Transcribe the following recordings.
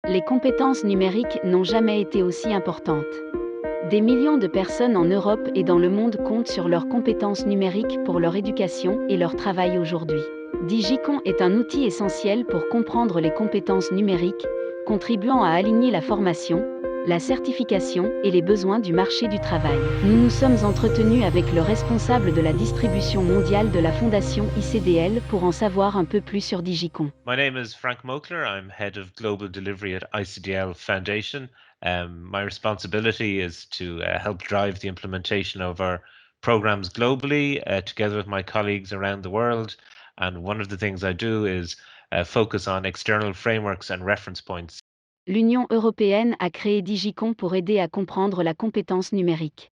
Les compétences numériques n'ont jamais été aussi importantes. Des millions de personnes en Europe et dans le monde comptent sur leurs compétences numériques pour leur éducation et leur travail aujourd'hui. Digicon est un outil essentiel pour comprendre les compétences numériques, contribuant à aligner la formation, la certification et les besoins du marché du travail. Nous nous sommes entretenus avec le responsable de la distribution mondiale de la fondation ICDL pour en savoir un peu plus sur Digicon. My name is Frank Mokler. I'm head of global delivery at ICDL Foundation. My responsibility is to help drive the implementation of our programs globally, together with my colleagues around the world. And one of the things I do is focus on external frameworks and reference points. L'Union européenne a créé Digicon pour aider à comprendre la compétence numérique.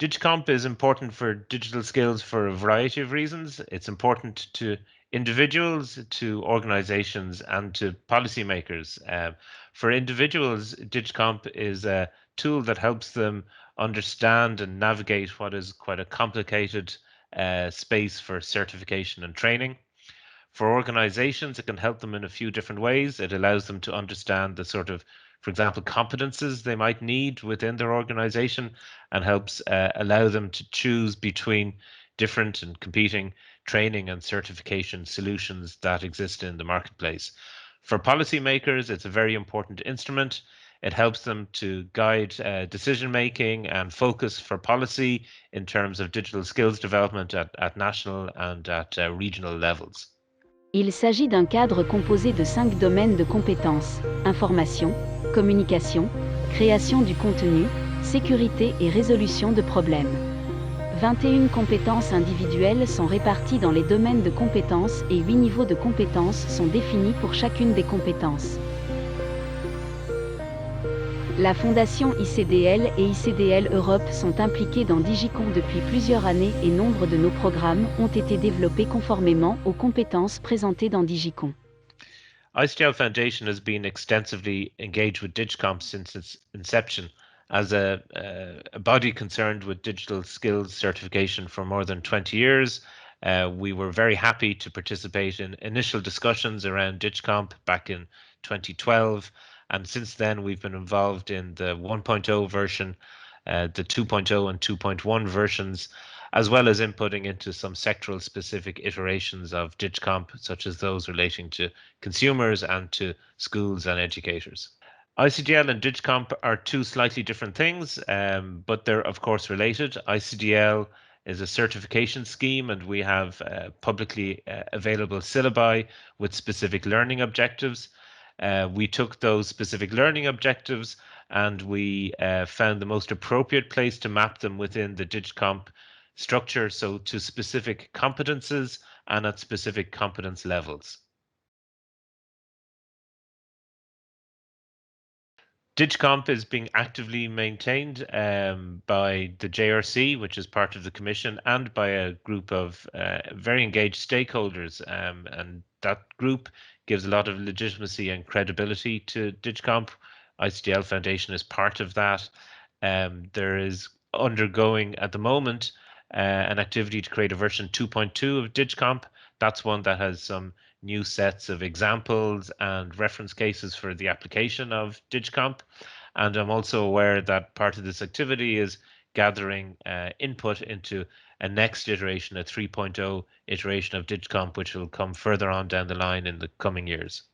Digicomp is important for digital skills for a variety of reasons. It's important to individuals, to organizations, and to policymakers. For individuals, Digicomp is a tool that helps them understand and navigate what is quite a complicated space for certification and training. For organizations, it can help them in a few different ways. It allows them to understand the sort of, for example, competences they might need within their organization and helps allow them to choose between different and competing training and certification solutions that exist in the marketplace. For policymakers, it's a very important instrument. It helps them to guide decision making and focus for policy in terms of digital skills development at national and at regional levels. Il s'agit d'un cadre composé de 5 domaines de compétences: information, communication, création du contenu, sécurité et résolution de problèmes. 21 compétences individuelles sont réparties dans les domaines de compétences et 8 niveaux de compétences sont définis pour chacune des compétences. La Fondation ICDL et ICDL Europe sont impliquées dans Digicon depuis plusieurs années et nombre de nos programmes ont été développés conformément aux compétences présentées dans Digicon. ICDL Foundation has been extensively engaged with Digicomp since its inception as a body concerned with digital skills certification for more than 20 years. We were very happy to participate in initial discussions around Digicomp back in 2012. And since then, we've been involved in the 1.0 version, the 2.0 and 2.1 versions, as well as inputting into some sectoral specific iterations of Digicomp, such as those relating to consumers and to schools and educators. ICDL and Digicomp are two slightly different things, but they're of course related. ICDL is a certification scheme, and we have publicly available syllabi with specific learning objectives. We took those specific learning objectives and we found the most appropriate place to map them within the Digicomp structure, so to specific competences and at specific competence levels. Digicomp is being actively maintained by the JRC, which is part of the Commission, and by a group of very engaged stakeholders. And that group gives a lot of legitimacy and credibility to Digicomp. ICDL Foundation is part of that. There is undergoing at the moment an activity to create a version 2.2 of Digicomp. That's one that has some new sets of examples and reference cases for the application of Digicomp. And I'm also aware that part of this activity is gathering input into a next iteration, a 3.0 iteration of Digicomp, which will come further on down the line in the coming years.